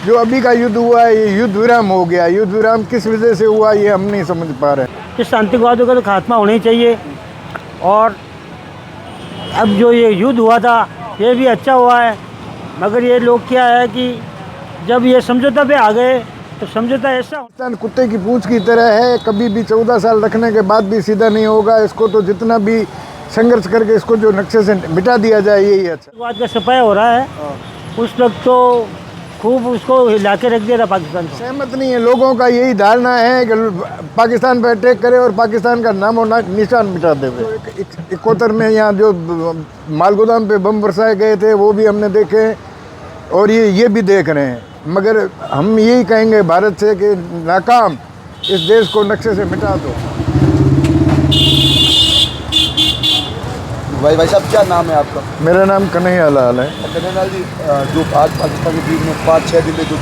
जो अभी का युद्ध हुआ है, ये युद्ध विराम हो गया। युद्ध विराम किस वजह से हुआ ये हम नहीं समझ पा रहे हैं। इस आतंकवादियों का तो खात्मा होना ही चाहिए। और अब जो ये युद्ध हुआ था ये भी अच्छा हुआ है, मगर ये लोग क्या है कि जब ये समझौता पे आ गए तो समझौता ऐसा पाकिस्तान कुत्ते की पूंछ की तरह है, कभी भी 14 साल रखने के बाद भी सीधा नहीं होगा। इसको तो जितना भी संघर्ष करके इसको जो नक्शे से मिटा दिया जाए यही अच्छा। बात का सफाया हो रहा है। उस वक्त तो खूब उसको हिला के रख दिया था पाकिस्तान को। सहमत नहीं है, लोगों का यही धारणा है कि पाकिस्तान पर अटैक करे और पाकिस्तान का नाम और निशान मिटा देवे। 71 में यहाँ जो मालगोदाम पे बम बरसाए गए थे वो भी हमने देखे और ये भी देख रहे हैं, मगर हम यही कहेंगे भारत से कि नाकाम इस देश को नक्शे से मिटा दो। भाई साहब क्या नाम है आपका? मेरा नाम कन्हैया लाल है। कन्हैया लाल जी, जो आज पाकिस्तान के बीच में 5-6 दिन में जो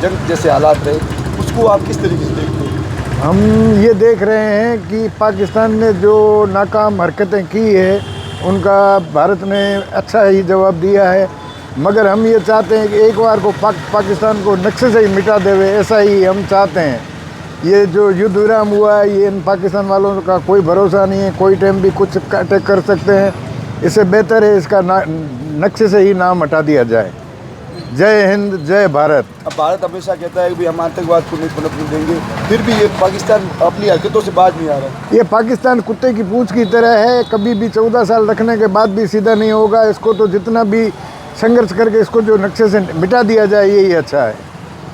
जंग जैसे हालात रहे उसको आप किस तरीके से देखते हैं? हम ये देख रहे हैं कि पाकिस्तान ने जो नाकाम हरकतें की है उनका भारत ने अच्छा ही जवाब दिया है, मगर हम ये चाहते हैं कि एक बार को पाकिस्तान को नक्शे से ही मिटा देवे, ऐसा ही हम चाहते हैं। ये जो युद्ध विराम हुआ है ये इन पाकिस्तान वालों का कोई भरोसा नहीं है, कोई टाइम भी कुछ अटैक कर सकते हैं। इससे बेहतर है इसका नक्शे से ही नाम हटा दिया जाए। जय हिंद, जय भारत। अब भारत हमेशा कहता है कि हम आतंकवाद को नहीं पनपने देंगे, फिर भी ये पाकिस्तान अपनी हरकतों से बाज नहीं आ रहा। ये पाकिस्तान कुत्ते की पूंछ की तरह है, कभी भी 14 साल रखने के बाद भी सीधा नहीं होगा। इसको तो जितना भी संघर्ष करके इसको जो नक्शे से मिटा दिया जाए यही अच्छा है।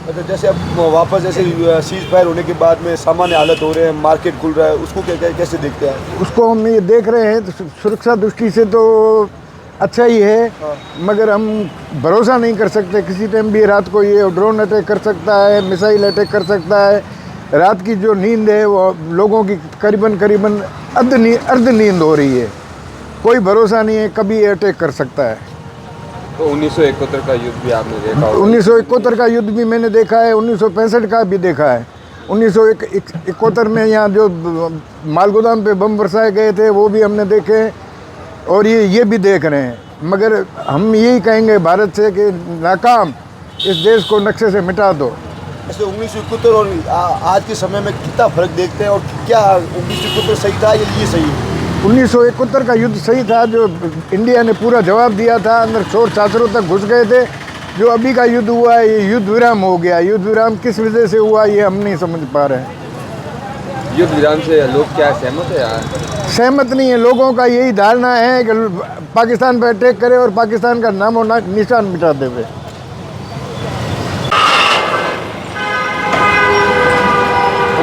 अच्छा, जैसे अब वापस जैसे सीज फायर होने के बाद में सामान्य हालत हो रहे हैं, मार्केट खुल रहा है, उसको कैसे देखते हैं? उसको हम ये देख रहे हैं तो सुरक्षा दृष्टि से तो अच्छा ही है, मगर हम भरोसा नहीं कर सकते। किसी टाइम भी रात को ये ड्रोन अटैक कर सकता है, मिसाइल अटैक कर सकता है। रात की जो नींद है वो लोगों की करीबन अर्ध नींद हो रही है। कोई भरोसा नहीं है, कभी ये अटैक कर सकता है। तो 1971 का युद्ध भी आपने देखा होगा? 1971 का युद्ध भी मैंने देखा है, 1965 का भी देखा है। 1971 में यहाँ जो मालगोदाम पे बम बरसाए गए थे वो भी हमने देखे और ये भी देख रहे हैं, मगर हम यही कहेंगे भारत से कि नाकाम इस देश को नक्शे से मिटा दो। ऐसे 1971 और आज के समय में कितना फर्क देखते हैं और क्या 1971 सही था या ये सही है? 1971 का युद्ध सही था, जो इंडिया ने पूरा जवाब दिया था, अंदर चोर चाचरों तक घुस गए थे। जो अभी का युद्ध हुआ है ये युद्ध विराम हो गया। युद्ध विराम किस वजह से हुआ ये हम नहीं समझ पा रहे हैं। युद्ध विराम से लोग क्या सहमत है यार? सहमत नहीं है, लोगों का यही धारणा है कि पाकिस्तान पर अटैक करे और पाकिस्तान का नाम और निशान मिटा देवे।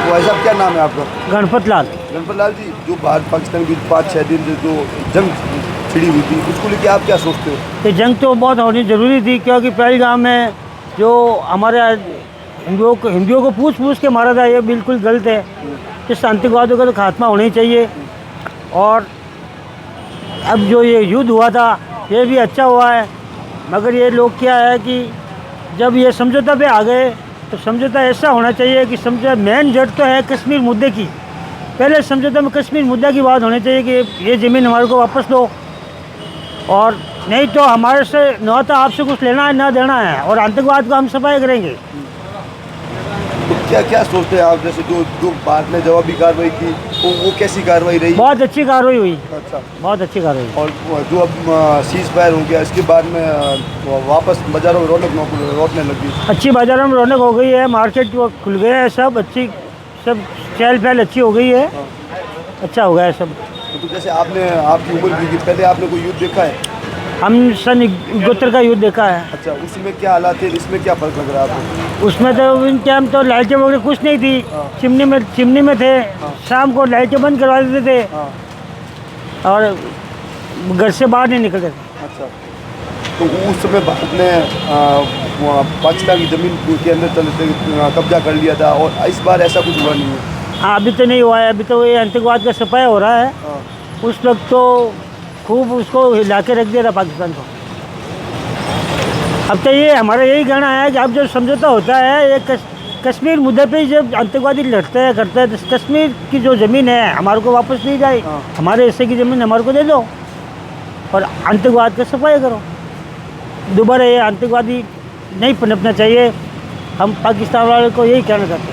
भाई साहब क्या नाम है आपका? गणपत लाल। गणपत लाल जी, जो भारत पाकिस्तान के 5-6 दिन जो जंग छिड़ी हुई थी उसको लेके आप क्या सोचते हो? ये जंग तो बहुत होनी ज़रूरी थी, क्योंकि पहलगाम में जो हमारे हिंदुओं को पूछ के मारा था ये बिल्कुल गलत है। इस आतंकवादियों का तो खात्मा होना ही चाहिए। और अब जो ये युद्ध हुआ था ये भी अच्छा हुआ है, मगर ये लोग क्या है कि जब ये समझौता पे आ गए तो समझौता ऐसा होना चाहिए कि समझौता मेन जड़ तो है कश्मीर मुद्दे की। पहले समझौता में कश्मीर मुद्दा की बात होनी चाहिए कि ये ज़मीन हमारे को वापस दो, और नहीं तो हमारे से न तो आपसे कुछ लेना है ना देना है, और आतंकवाद को हम सफाई करेंगे। तो क्या सोचते हैं आप, जैसे जो भारत ने जवाबी कार्रवाई की वो कैसी कार्रवाई रही? बहुत अच्छी कार्रवाई हुई। अच्छा, बहुत अच्छी कार्रवाई। और जो अब सीज फायर हो गया इसके बाद में वापस बाजारों में रौनक लौटने लगी। अच्छी बाज़ारों में रौनक हो गई है, मार्केट वो खुल गए हैं, सब चहल पहल अच्छी हो गई है, अच्छा हो गया है सब। तो जैसे आपकी उम्र भी पहले आपने कोई युद्ध देखा है? हम सन 71 का युद्ध देखा है। अच्छा, उसमें क्या हालात थे, इसमें क्या फ़र्क लग रहा है आपको? उसमें तो इन टाइम तो लाइटें वगैरह कुछ नहीं थी, चिमनी में थे। शाम को लाइटें बंद करवा देते थे और घर से बाहर नहीं निकलते थे। अच्छा, तो उस समय भारत ने पाकिस्तान की ज़मीन के अंदर कब्जा कर लिया था और इस बार ऐसा कुछ हुआ नहीं है। हाँ, अभी तो नहीं हुआ है, अभी तो ये आतंकवाद का सफाया हो रहा है। उस वक्त तो खूब उसको हिला के रख दिया था पाकिस्तान को। अब तो ये हमारा यही कहना है कि अब जब समझौता होता है ये कश्मीर मुद्दे पे जब आतंकवादी लड़ते हैं करते हैं तो कश्मीर की जो ज़मीन है हमारे को वापस दी जाए, हमारे हिस्से की ज़मीन हमारे को दे दो और आतंकवाद का सफाई करो। दोबारा ये आतंकवादी नहीं पनपना चाहिए। हम पाकिस्तान वाले को यही कहना चाहते हैं।